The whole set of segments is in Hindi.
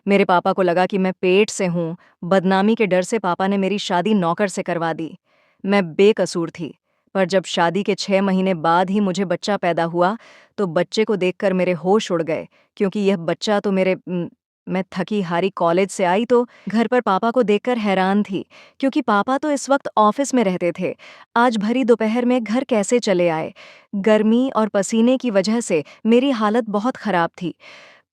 मेरे पापा को लगा कि मैं पेट से हूँ। बदनामी के डर से पापा ने मेरी शादी नौकर से करवा दी। मैं बेकसूर थी। पर जब शादी के 6 महीने बाद ही मुझे बच्चा पैदा हुआ, तो बच्चे को देखकर मेरे होश उड़ गए, क्योंकि यह बच्चा तो मैं थकी हारी कॉलेज से आई तो घर पर पापा को देखकर हैरान थी, क्योंकि पापा तो इस वक्त ऑफिस में रहते थे। आज भरी दोपहर में घर कैसे चले आए? गर्मी और पसीने की वजह से मेरी हालत बहुत खराब थी।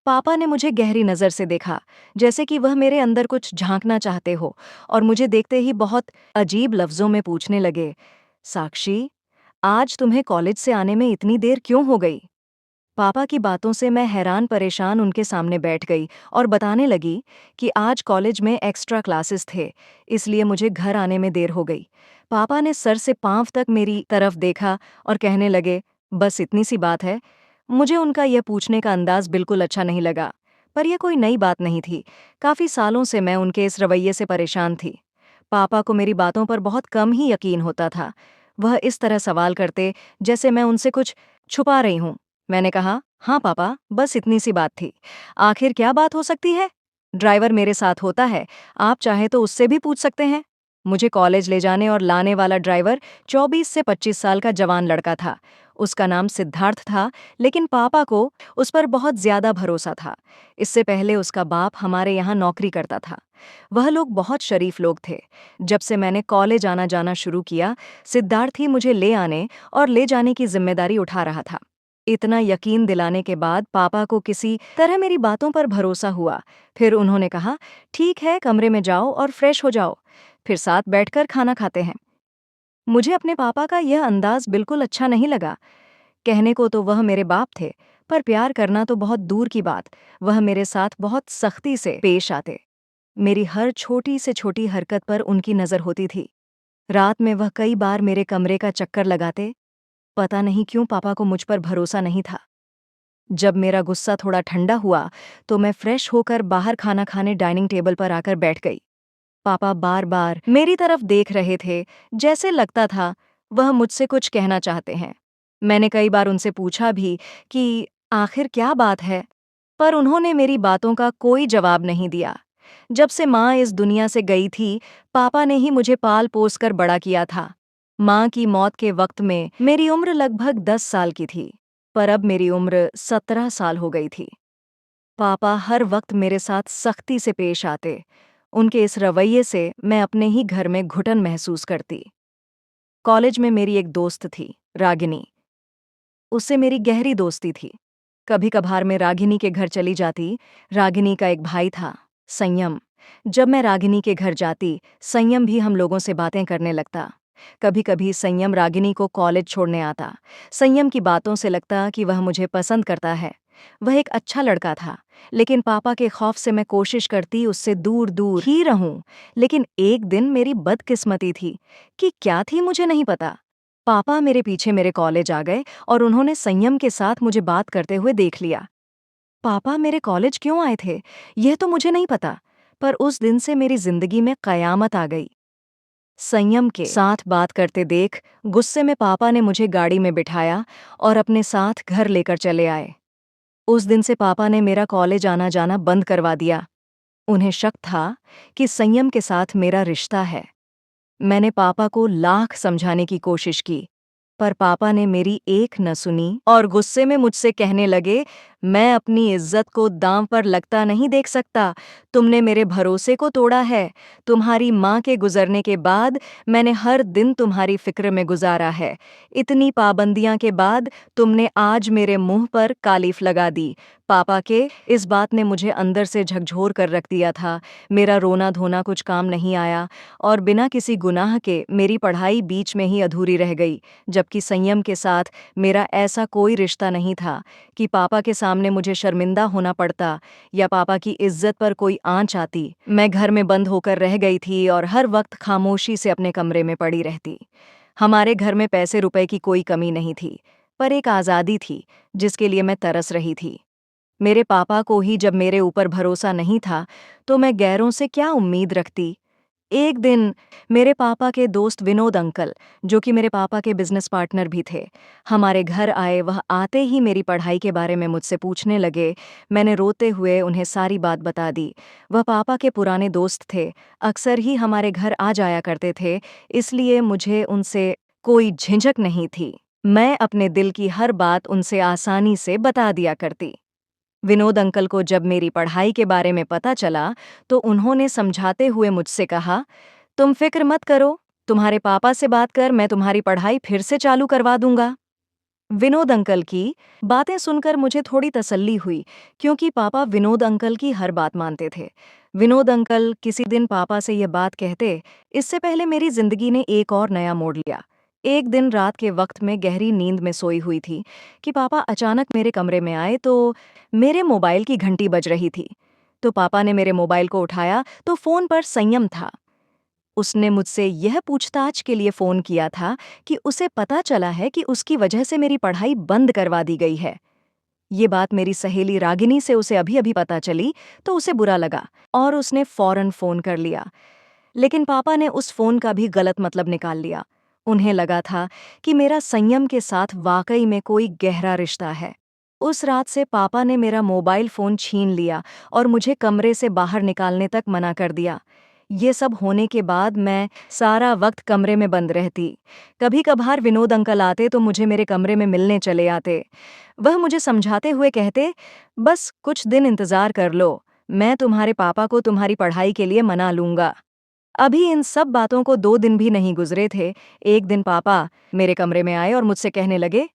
पापा ने मुझे गहरी नज़र से देखा, जैसे कि वह मेरे अंदर कुछ झांकना चाहते हो, और मुझे देखते ही बहुत अजीब लफ्ज़ों में पूछने लगे, साक्षी, आज तुम्हें कॉलेज से आने में इतनी देर क्यों हो गई? पापा की बातों से मैं हैरान परेशान उनके सामने बैठ गई और बताने लगी कि आज कॉलेज में एक्स्ट्रा क्लासेस थे, इसलिए मुझे घर आने में देर हो गई। पापा ने सर से पांव तक मेरी तरफ देखा और कहने लगे, बस इतनी सी बात है। मुझे उनका यह पूछने का अंदाज बिल्कुल अच्छा नहीं लगा, पर यह कोई नई बात नहीं थी। काफ़ी सालों से मैं उनके इस रवैये से परेशान थी। पापा को मेरी बातों पर बहुत कम ही यकीन होता था। वह इस तरह सवाल करते जैसे मैं उनसे कुछ छुपा रही हूँ। मैंने कहा, हाँ पापा, बस इतनी सी बात थी। आखिर क्या बात हो सकती है? ड्राइवर मेरे साथ होता है, आप चाहे तो उससे भी पूछ सकते हैं। मुझे कॉलेज ले जाने और लाने वाला ड्राइवर 24 से 25 साल का जवान लड़का था। उसका नाम सिद्धार्थ था, लेकिन पापा को उस पर बहुत ज्यादा भरोसा था। इससे पहले उसका बाप हमारे यहाँ नौकरी करता था। वह लोग बहुत शरीफ लोग थे। जब से मैंने कॉलेज आना जाना शुरू किया, सिद्धार्थ ही मुझे ले आने और ले जाने की जिम्मेदारी उठा रहा था। इतना यकीन दिलाने के बाद पापा को किसी तरह मेरी बातों पर भरोसा हुआ। फिर उन्होंने कहा, ठीक है, कमरे में जाओ और फ्रेश हो जाओ, फिर साथ बैठकर खाना खाते हैं। मुझे अपने पापा का यह अंदाज बिल्कुल अच्छा नहीं लगा। कहने को तो वह मेरे बाप थे, पर प्यार करना तो बहुत दूर की बात। वह मेरे साथ बहुत सख्ती से पेश आते। मेरी हर छोटी से छोटी हरकत पर उनकी नज़र होती थी। रात में वह कई बार मेरे कमरे का चक्कर लगाते। पता नहीं क्यों पापा को मुझ पर भरोसा नहीं था। जब मेरा गुस्सा थोड़ा ठंडा हुआ, तो मैं फ्रेश होकर बाहर खाना खाने डाइनिंग टेबल पर आकर बैठ गई। पापा बार-बार मेरी तरफ देख रहे थे, जैसे लगता था वह मुझसे कुछ कहना चाहते हैं। मैंने कई बार उनसे पूछा भी कि आखिर क्या बात है, पर उन्होंने मेरी बातों का कोई जवाब नहीं दिया। जब से माँ इस दुनिया से गई थी, पापा ने ही मुझे पाल-पोस कर बड़ा किया था। माँ की मौत के वक्त में मेरी उम्र लगभग 10 साल की थी, पर अब मेरी उम्र 17 साल हो गई थी। पापा हर वक्त मेरे साथ सख्ती से पेश आते। उनके इस रवैये से मैं अपने ही घर में घुटन महसूस करती। कॉलेज में मेरी एक दोस्त थी, रागिनी। उससे मेरी गहरी दोस्ती थी। कभी-कभार मैं रागिनी के घर चली जाती। रागिनी का एक भाई था, संयम। जब मैं रागिनी के घर जाती, संयम भी हम लोगों से बातें करने लगता। कभी-कभी संयम रागिनी को कॉलेज छोड़ने आता। संयम की बातों से लगता कि वह मुझे पसंद करता है। वह एक अच्छा लड़का था, लेकिन पापा के खौफ से मैं कोशिश करती उससे दूर-दूर ही रहूं। लेकिन एक दिन मेरी बदकिस्मती थी कि क्या थी मुझे नहीं पता। पापा मेरे पीछे मेरे कॉलेज आ गए और उन्होंने संयम के साथ मुझे बात करते हुए देख लिया। पापा मेरे कॉलेज क्यों आए थे, यह तो मुझे नहीं पता, पर उस दिन से मेरी जिंदगी में कयामत आ गई। संयम के साथ बात करते देख गुस्से में पापा ने मुझे गाड़ी में बिठाया और अपने साथ घर लेकर चले आए। उस दिन से पापा ने मेरा कॉलेज आना जाना बंद करवा दिया। उन्हें शक था कि संयम के साथ मेरा रिश्ता है। मैंने पापा को लाख समझाने की कोशिश की, पर पापा ने मेरी एक न सुनी और गुस्से में मुझसे कहने लगे, मैं अपनी इज्जत को दांव पर लगता नहीं देख सकता। तुमने मेरे भरोसे को तोड़ा है। तुम्हारी माँ के गुजरने के बाद मैंने हर दिन तुम्हारी फिक्र में गुजारा है। इतनी पाबंदियां के बाद तुमने आज मेरे मुंह पर कालिफ लगा दी। पापा के इस बात ने मुझे अंदर से झकझोर कर रख दिया था। मेरा रोना धोना कुछ काम नहीं आया और बिना किसी गुनाह के मेरी पढ़ाई बीच में ही अधूरी रह गई। जबकि संयम के साथ मेरा ऐसा कोई रिश्ता नहीं था कि पापा के सामने मुझे शर्मिंदा होना पड़ता या पापा की इज्जत पर कोई आंच आती। मैं घर में बंद होकर रह गई थी और हर वक्त खामोशी से अपने कमरे में पड़ी रहती। हमारे घर में पैसे रुपए की कोई कमी नहीं थी, पर एक आज़ादी थी जिसके लिए मैं तरस रही थी। मेरे पापा को ही जब मेरे ऊपर भरोसा नहीं था, तो मैं गैरों से क्या उम्मीद रखती। एक दिन मेरे पापा के दोस्त विनोद अंकल, जो कि मेरे पापा के बिजनेस पार्टनर भी थे, हमारे घर आए। वह आते ही मेरी पढ़ाई के बारे में मुझसे पूछने लगे। मैंने रोते हुए उन्हें सारी बात बता दी। वह पापा के पुराने दोस्त थे, अक्सर ही हमारे घर आ जाया करते थे, इसलिए मुझे उनसे कोई झिझक नहीं थी। मैं अपने दिल की हर बात उनसे आसानी से बता दिया करती। विनोद अंकल को जब मेरी पढ़ाई के बारे में पता चला, तो उन्होंने समझाते हुए मुझसे कहा, तुम फिक्र मत करो, तुम्हारे पापा से बात कर, मैं तुम्हारी पढ़ाई फिर से चालू करवा दूंगा। विनोद अंकल की बातें सुनकर मुझे थोड़ी तसल्ली हुई, क्योंकि पापा विनोद अंकल की हर बात मानते थे। विनोद अंकल किसी दिन पापा से यह बात कहते, इससे पहले मेरी जिंदगी ने एक और नया मोड़ लिया। एक दिन रात के वक्त में गहरी नींद में सोई हुई थी कि पापा अचानक मेरे कमरे में आए, तो मेरे मोबाइल की घंटी बज रही थी। तो पापा ने मेरे मोबाइल को उठाया तो फोन पर संयम था। उसने मुझसे यह पूछताछ के लिए फ़ोन किया था कि उसे पता चला है कि उसकी वजह से मेरी पढ़ाई बंद करवा दी गई है। ये बात मेरी सहेली रागिनी से उसे अभी-अभी पता चली, तो उसे बुरा लगा और उसने फ़ौरन फ़ोन कर लिया। लेकिन पापा ने उस फ़ोन का भी गलत मतलब निकाल लिया। उन्हें लगा था कि मेरा संयम के साथ वाक़ई में कोई गहरा रिश्ता है। उस रात से पापा ने मेरा मोबाइल फ़ोन छीन लिया और मुझे कमरे से बाहर निकालने तक मना कर दिया। ये सब होने के बाद मैं सारा वक्त कमरे में बंद रहती। कभी-कभार विनोद अंकल आते तो मुझे मेरे कमरे में मिलने चले आते। वह मुझे समझाते हुए कहते, बस कुछ दिन इंतज़ार कर लो, मैं तुम्हारे पापा को तुम्हारी पढ़ाई के लिए मना लूँगा। अभी इन सब बातों को 2 दिन भी नहीं गुज़रे थे। एक दिन पापा मेरे कमरे में आए और मुझसे कहने लगे,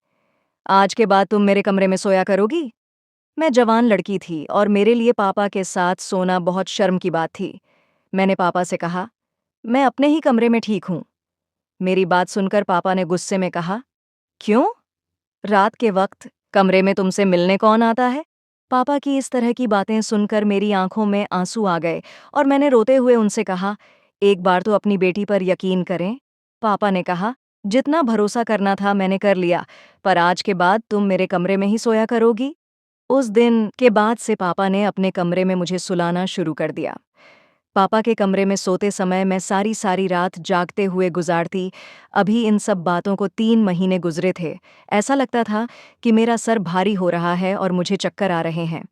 आज के बाद तुम मेरे कमरे में सोया करोगी? मैं जवान लड़की थी और मेरे लिए पापा के साथ सोना बहुत शर्म की बात थी। मैंने पापा से कहा, मैं अपने ही कमरे में ठीक हूँ। मेरी बात सुनकर पापा ने गुस्से में कहा, क्यों? रात के वक्त कमरे में तुमसे मिलने कौन आता है? पापा की इस तरह की बातें सुनकर मेरी आंखों में आंसू आ गए और मैंने रोते हुए उनसे कहा, एक बार तो अपनी बेटी पर यकीन करें। पापा ने कहा, जितना भरोसा करना था मैंने कर लिया, पर आज के बाद तुम मेरे कमरे में ही सोया करोगी। उस दिन के बाद से पापा ने अपने कमरे में मुझे सुलाना शुरू कर दिया। पापा के कमरे में सोते समय मैं सारी सारी रात जागते हुए गुजारती। अभी इन सब बातों को 3 महीने गुजरे थे। ऐसा लगता था कि मेरा सर भारी हो रहा है और मुझे चक्कर आ रहे हैं।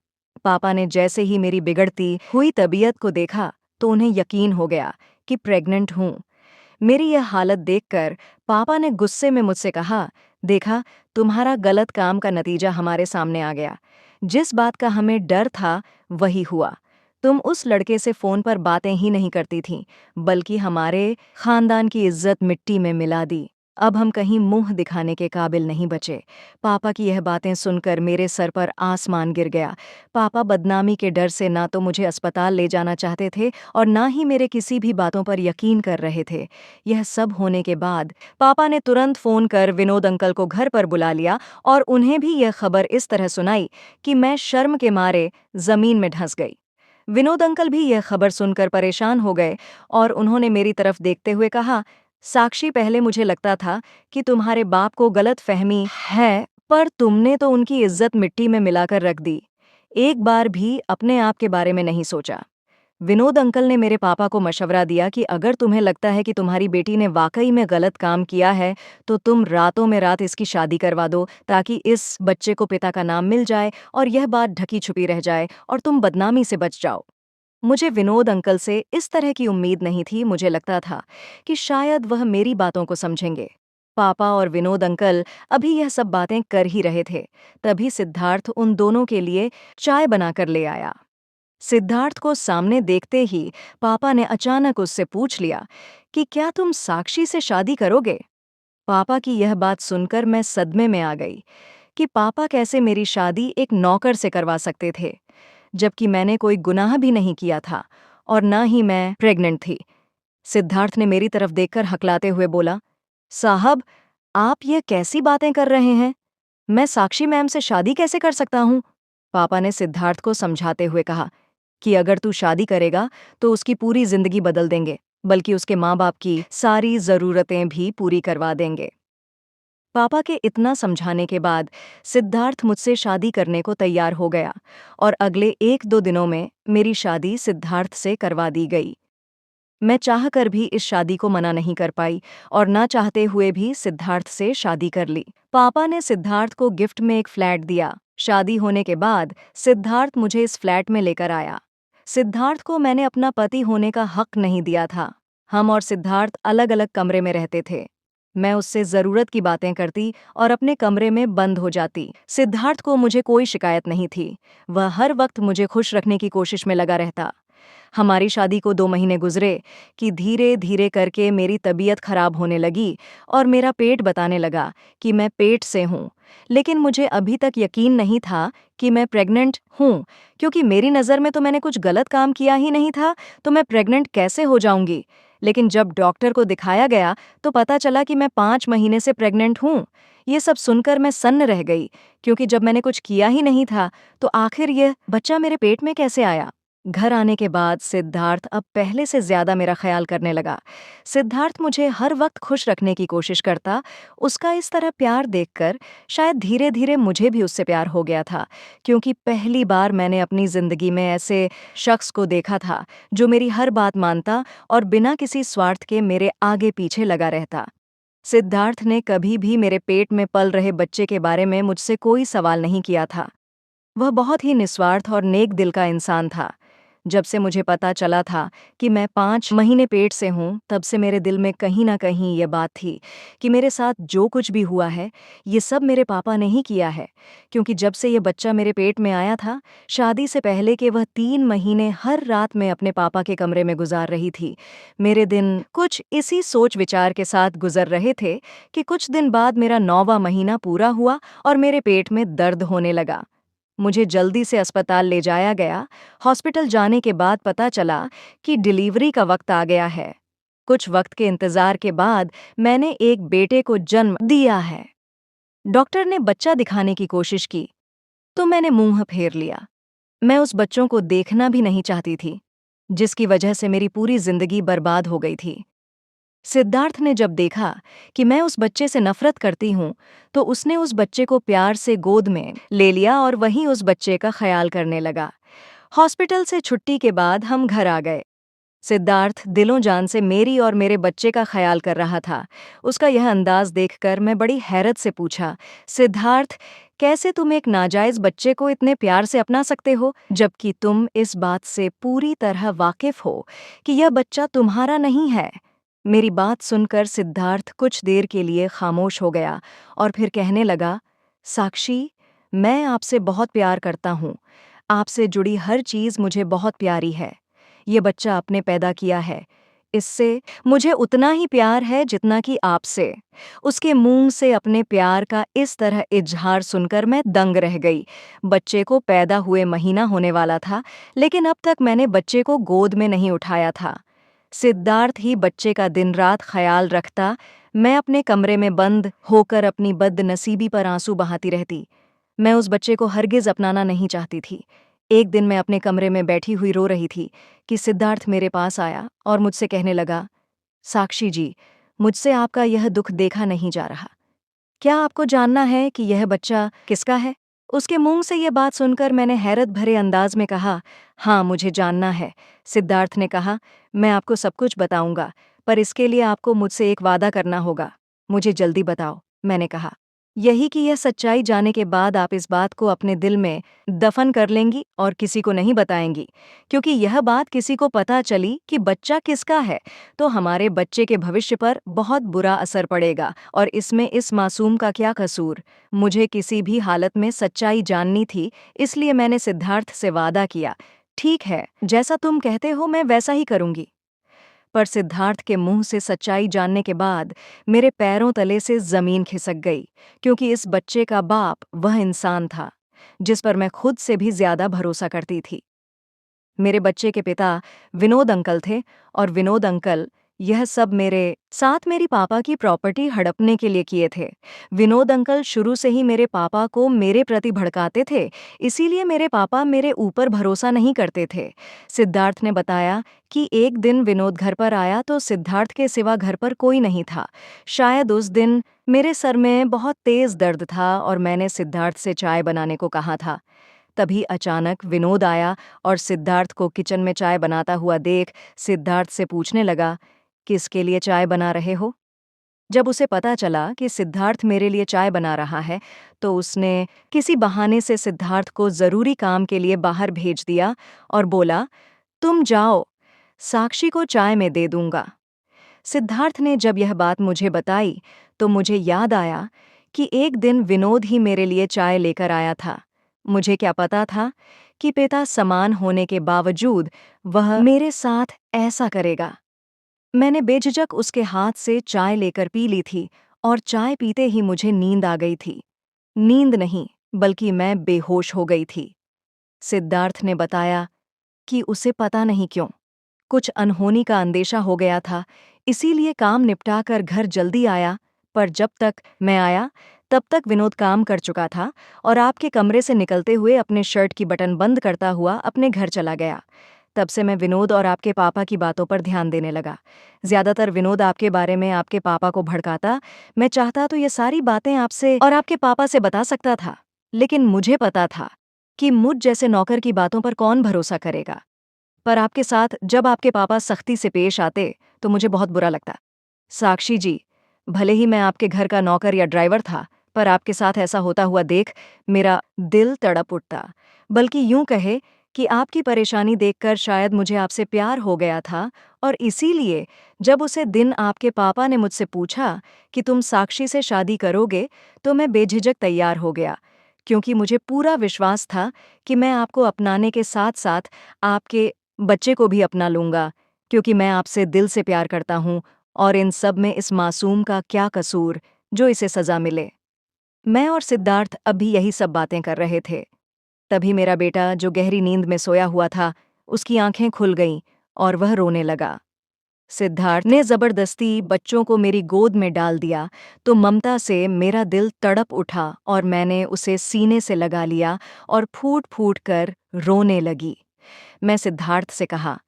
पापा ने जैसे ही मेरी बिगड़ती हुई तबीयत को देखा, तो उन्हें यकीन हो गया कि प्रेग्नेंट हूँ। मेरी यह हालत देखकर पापा ने गुस्से में मुझसे कहा, देखा, तुम्हारा गलत काम का नतीजा हमारे सामने आ गया। जिस बात का हमें डर था, वही हुआ। तुम उस लड़के से फ़ोन पर बातें ही नहीं करती थीं, बल्कि हमारे खानदान की इज्जत मिट्टी में मिला दी। अब हम कहीं मुंह दिखाने के काबिल नहीं बचे। पापा की यह बातें सुनकर मेरे सर पर आसमान गिर गया। पापा बदनामी के डर से ना तो मुझे अस्पताल ले जाना चाहते थे और ना ही मेरे किसी भी बातों पर यकीन कर रहे थे। यह सब होने के बाद पापा ने तुरंत फ़ोन कर विनोद अंकल को घर पर बुला लिया और उन्हें भी यह खबर इस तरह सुनाई कि मैं शर्म के मारे ज़मीन में धंस गई। विनोद अंकल भी यह खबर सुनकर परेशान हो गए और उन्होंने मेरी तरफ देखते हुए कहा, साक्षी, पहले मुझे लगता था कि तुम्हारे बाप को गलत फहमी है, पर तुमने तो उनकी इज्जत मिट्टी में मिलाकर रख दी। एक बार भी अपने आप के बारे में नहीं सोचा। विनोद अंकल ने मेरे पापा को मशवरा दिया कि अगर तुम्हें लगता है कि तुम्हारी बेटी ने वाकई में गलत काम किया है, तो तुम रातों में रात इसकी शादी करवा दो, ताकि इस बच्चे को पिता का नाम मिल जाए और यह बात ढकी छुपी रह जाए और तुम बदनामी से बच जाओ। मुझे विनोद अंकल से इस तरह की उम्मीद नहीं थी। मुझे लगता था कि शायद वह मेरी बातों को समझेंगे। पापा और विनोद अंकल अभी यह सब बातें कर ही रहे थे, तभी सिद्धार्थ उन दोनों के लिए चाय बनाकर ले आया। सिद्धार्थ को सामने देखते ही पापा ने अचानक उससे पूछ लिया कि क्या तुम साक्षी से शादी करोगे? पापा की यह बात सुनकर मैं सदमे में आ गई कि पापा कैसे मेरी शादी एक नौकर से करवा सकते थे, जबकि मैंने कोई गुनाह भी नहीं किया था और ना ही मैं प्रेग्नेंट थी। सिद्धार्थ ने मेरी तरफ देखकर हकलाते हुए बोला, साहब, आप ये कैसी बातें कर रहे हैं? मैं साक्षी मैम से शादी कैसे कर सकता हूँ? पापा ने सिद्धार्थ को समझाते हुए कहा कि अगर तू शादी करेगा तो उसकी पूरी जिंदगी बदल देंगे, बल्कि उसके माँ बाप की सारी जरूरतें भी पूरी करवा देंगे। पापा के इतना समझाने के बाद सिद्धार्थ मुझसे शादी करने को तैयार हो गया और अगले 1-2 दिनों में मेरी शादी सिद्धार्थ से करवा दी गई। मैं चाहकर भी इस शादी को मना नहीं कर पाई और ना चाहते हुए भी सिद्धार्थ से शादी कर ली। पापा ने सिद्धार्थ को गिफ्ट में एक फ्लैट दिया। शादी होने के बाद सिद्धार्थ मुझे इस फ्लैट में लेकर आया। सिद्धार्थ को मैंने अपना पति होने का हक नहीं दिया था। हम और सिद्धार्थ अलग अलग कमरे में रहते थे। मैं उससे जरूरत की बातें करती और अपने कमरे में बंद हो जाती। सिद्धार्थ को मुझे कोई शिकायत नहीं थी। वह हर वक्त मुझे खुश रखने की कोशिश में लगा रहता। हमारी शादी को 2 महीने गुजरे कि धीरे धीरे करके मेरी तबीयत खराब होने लगी और मेरा पेट बताने लगा कि मैं पेट से हूँ। लेकिन मुझे अभी तक यकीन नहीं था कि मैं प्रेग्नेंट हूँ, क्योंकि मेरी नज़र में तो मैंने कुछ गलत काम किया ही नहीं था, तो मैं प्रेग्नेंट कैसे हो जाऊंगी। लेकिन जब डॉक्टर को दिखाया गया तो पता चला कि मैं 5 महीने से प्रेग्नेंट हूँ। ये सब सुनकर मैं सन्न रह गई, क्योंकि जब मैंने कुछ किया ही नहीं था तो आखिर यह बच्चा मेरे पेट में कैसे आया। घर आने के बाद सिद्धार्थ अब पहले से ज्यादा मेरा ख्याल करने लगा। सिद्धार्थ मुझे हर वक्त खुश रखने की कोशिश करता। उसका इस तरह प्यार देखकर शायद धीरे धीरे मुझे भी उससे प्यार हो गया था, क्योंकि पहली बार मैंने अपनी जिंदगी में ऐसे शख्स को देखा था जो मेरी हर बात मानता और बिना किसी स्वार्थ के मेरे आगे पीछे लगा रहता। सिद्धार्थ ने कभी भी मेरे पेट में पल रहे बच्चे के बारे में मुझसे कोई सवाल नहीं किया था। वह बहुत ही निस्वार्थ और नेक दिल का इंसान था। जब से मुझे पता चला था कि मैं 5 महीने पेट से हूँ, तब से मेरे दिल में कहीं न कहीं ये बात थी कि मेरे साथ जो कुछ भी हुआ है, ये सब मेरे पापा ने ही किया है। क्योंकि जब से ये बच्चा मेरे पेट में आया था, शादी से पहले के वह 3 महीने हर रात मैं अपने पापा के कमरे में गुजार रही थी। मेरे दिन कुछ इसी सोच विचार के साथ गुजर रहे थे कि कुछ दिन बाद मेरा 9वां महीना पूरा हुआ और मेरे पेट में दर्द होने लगा। मुझे जल्दी से अस्पताल ले जाया गया। हॉस्पिटल जाने के बाद पता चला कि डिलीवरी का वक्त आ गया है। कुछ वक्त के इंतजार के बाद मैंने एक बेटे को जन्म दिया है। डॉक्टर ने बच्चा दिखाने की कोशिश की, तो मैंने मुंह फेर लिया। मैं उस बच्चों को देखना भी नहीं चाहती थी, जिसकी वजह से मेरी पूरी जिंदगी बर्बाद हो गई थी। सिद्धार्थ ने जब देखा कि मैं उस बच्चे से नफरत करती हूँ, तो उसने उस बच्चे को प्यार से गोद में ले लिया और वहीं उस बच्चे का ख्याल करने लगा। हॉस्पिटल से छुट्टी के बाद हम घर आ गए। सिद्धार्थ दिलों जान से मेरी और मेरे बच्चे का ख्याल कर रहा था। उसका यह अंदाज देखकर मैं बड़ी हैरत से पूछा, सिद्धार्थ, कैसे तुम एक नाजायज बच्चे को इतने प्यार से अपना सकते हो, जबकि तुम इस बात से पूरी तरह वाकिफ हो कि यह बच्चा तुम्हारा नहीं है। मेरी बात सुनकर सिद्धार्थ कुछ देर के लिए खामोश हो गया और फिर कहने लगा, साक्षी, मैं आपसे बहुत प्यार करता हूँ। आपसे जुड़ी हर चीज़ मुझे बहुत प्यारी है। ये बच्चा आपने पैदा किया है, इससे मुझे उतना ही प्यार है जितना कि आपसे। उसके मुंह से अपने प्यार का इस तरह इजहार सुनकर मैं दंग रह गई। बच्चे को पैदा हुए महीना होने वाला था, लेकिन अब तक मैंने बच्चे को गोद में नहीं उठाया था। सिद्धार्थ ही बच्चे का दिन रात ख्याल रखता। मैं अपने कमरे में बंद होकर अपनी बदनसीबी पर आंसू बहाती रहती। मैं उस बच्चे को हरगिज अपनाना नहीं चाहती थी। एक दिन मैं अपने कमरे में बैठी हुई रो रही थी कि सिद्धार्थ मेरे पास आया और मुझसे कहने लगा, साक्षी जी, मुझसे आपका यह दुख देखा नहीं जा रहा। क्या आपको जानना है कि यह बच्चा किसका है? उसके मुंह से यह बात सुनकर मैंने हैरत भरे अंदाज में कहा, हाँ, मुझे जानना है। सिद्धार्थ ने कहा, मैं आपको सब कुछ बताऊंगा, पर इसके लिए आपको मुझसे एक वादा करना होगा। मुझे जल्दी बताओ, मैंने कहा। यही कि यह सच्चाई जाने के बाद आप इस बात को अपने दिल में दफन कर लेंगी और किसी को नहीं बताएंगी, क्योंकि यह बात किसी को पता चली कि बच्चा किसका है, तो हमारे बच्चे के भविष्य पर बहुत बुरा असर पड़ेगा। और इसमें इस मासूम का क्या कसूर? मुझे किसी भी हालत में सच्चाई जाननी थी, इसलिए मैंने सिद्धार्थ से वादा किया, ठीक है, जैसा तुम कहते हो मैं वैसा ही करूंगी। पर सिद्धार्थ के मुंह से सच्चाई जानने के बाद मेरे पैरों तले से जमीन खिसक गई, क्योंकि इस बच्चे का बाप वह इंसान था जिस पर मैं खुद से भी ज्यादा भरोसा करती थी। मेरे बच्चे के पिता विनोद अंकल थे और विनोद अंकल यह सब मेरे साथ मेरी पापा की प्रॉपर्टी हड़पने के लिए किए थे। विनोद अंकल शुरू से ही मेरे पापा को मेरे प्रति भड़काते थे, इसीलिए मेरे पापा मेरे ऊपर भरोसा नहीं करते थे। सिद्धार्थ ने बताया कि एक दिन विनोद घर पर आया तो सिद्धार्थ के सिवा घर पर कोई नहीं था। शायद उस दिन मेरे सर में बहुत तेज दर्द था और मैंने सिद्धार्थ से चाय बनाने को कहा था। तभी अचानक विनोद आया और सिद्धार्थ को किचन में चाय बनाता हुआ देख सिद्धार्थ से पूछने लगा, किसके लिए चाय बना रहे हो? जब उसे पता चला कि सिद्धार्थ मेरे लिए चाय बना रहा है, तो उसने किसी बहाने से सिद्धार्थ को ज़रूरी काम के लिए बाहर भेज दिया और बोला, तुम जाओ, साक्षी को चाय में दे दूंगा। सिद्धार्थ ने जब यह बात मुझे बताई, तो मुझे याद आया कि एक दिन विनोद ही मेरे लिए चाय लेकर आया था। मुझे क्या पता था कि पिता समान होने के बावजूद वह मेरे साथ ऐसा करेगा। मैंने बेझिझक उसके हाथ से चाय लेकर पी ली थी और चाय पीते ही मुझे नींद आ गई थी। नींद नहीं, बल्कि मैं बेहोश हो गई थी। सिद्धार्थ ने बताया कि उसे पता नहीं क्यों कुछ अनहोनी का अंदेशा हो गया था, इसीलिए काम निपटाकर घर जल्दी आया, पर जब तक मैं आया तब तक विनोद काम कर चुका था और आपके कमरे से निकलते हुए अपने शर्ट की बटन बंद करता हुआ अपने घर चला गया। तब से मैं विनोद और आपके पापा की बातों पर ध्यान देने लगा। ज्यादातर विनोद आपके बारे में आपके पापा को भड़काता। मैं चाहता तो ये सारी बातें आपसे और आपके पापा से बता सकता था, लेकिन मुझे पता था कि मुझ जैसे नौकर की बातों पर कौन भरोसा करेगा। पर आपके साथ जब आपके पापा सख्ती से पेश आते तो मुझे बहुत बुरा लगता। साक्षी जी, भले ही मैं आपके घर का नौकर या ड्राइवर था, पर आपके साथ ऐसा होता हुआ देख मेरा दिल तड़प उठता। बल्कि यूं कहे कि आपकी परेशानी देखकर शायद मुझे आपसे प्यार हो गया था, और इसीलिए जब उसे दिन आपके पापा ने मुझसे पूछा कि तुम साक्षी से शादी करोगे, तो मैं बेझिझक तैयार हो गया, क्योंकि मुझे पूरा विश्वास था कि मैं आपको अपनाने के साथ साथ आपके बच्चे को भी अपना लूंगा, क्योंकि मैं आपसे दिल से प्यार करता हूँ। और इन सब में इस मासूम का क्या कसूर जो इसे सजा मिले। मैं और सिद्धार्थ अब भी यही सब बातें कर रहे थे। तभी मेरा बेटा, जो गहरी नींद में सोया हुआ था, उसकी आंखें खुल गईं और वह रोने लगा। सिद्धार्थ ने जबरदस्ती बच्चों को मेरी गोद में डाल दिया, तो ममता से मेरा दिल तड़प उठा और मैंने उसे सीने से लगा लिया और फूट फूट कर रोने लगी। मैं सिद्धार्थ से कहा,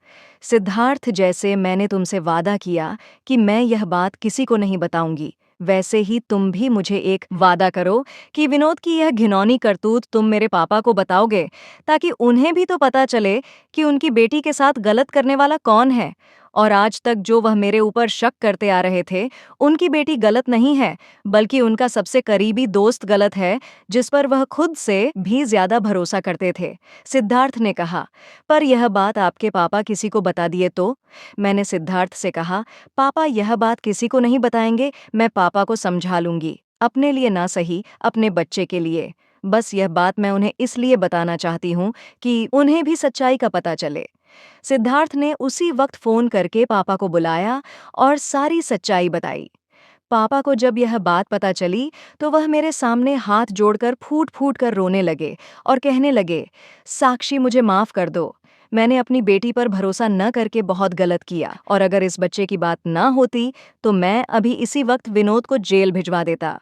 सिद्धार्थ, जैसे मैंने तुमसे वादा किया कि मैं यह बात किसी को नहीं बताऊंगी, वैसे ही तुम भी मुझे एक वादा करो कि विनोद की यह घिनौनी करतूत तुम मेरे पापा को बताओगे, ताकि उन्हें भी तो पता चले कि उनकी बेटी के साथ गलत करने वाला कौन है। और आज तक जो वह मेरे ऊपर शक करते आ रहे थे, उनकी बेटी गलत नहीं है, बल्कि उनका सबसे करीबी दोस्त गलत है, जिस पर वह खुद से भी ज्यादा भरोसा करते थे। सिद्धार्थ ने कहा, पर यह बात आपके पापा किसी को बता दिए तो? मैंने सिद्धार्थ से कहा, पापा यह बात किसी को नहीं बताएंगे, मैं पापा को समझा लूंगी, अपने लिए ना सही, अपने बच्चे के लिए। बस यह बात मैं उन्हें इसलिए बताना चाहती हूँ कि उन्हें भी सच्चाई का पता चले। सिद्धार्थ ने उसी वक्त फोन करके पापा को बुलाया और सारी सच्चाई बताई। पापा को जब यह बात पता चली, तो वह मेरे सामने हाथ जोड़कर फूट फूट कर रोने लगे और कहने लगे, साक्षी, मुझे माफ कर दो। मैंने अपनी बेटी पर भरोसा न करके बहुत गलत किया, और अगर इस बच्चे की बात ना होती तो मैं अभी इसी वक्त विनोद को जेल भिजवा देता।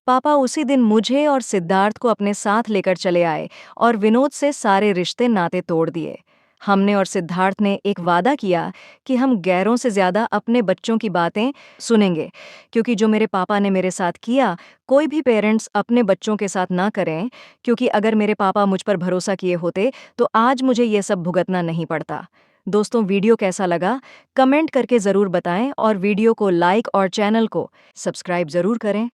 पापा उसी दिन मुझे और सिद्धार्थ को अपने साथ लेकर चले आए और विनोद से सारे रिश्ते नाते तोड़ दिए। हमने और सिद्धार्थ ने एक वादा किया कि हम गैरों से ज्यादा अपने बच्चों की बातें सुनेंगे, क्योंकि जो मेरे पापा ने मेरे साथ किया, कोई भी पेरेंट्स अपने बच्चों के साथ ना करें, क्योंकि अगर मेरे पापा मुझ पर भरोसा किए होते तो आज मुझे ये सब भुगतना नहीं पड़ता। दोस्तों, वीडियो कैसा लगा कमेंट करके ज़रूर बताएं और वीडियो को लाइक और चैनल को सब्सक्राइब ज़रूर करें।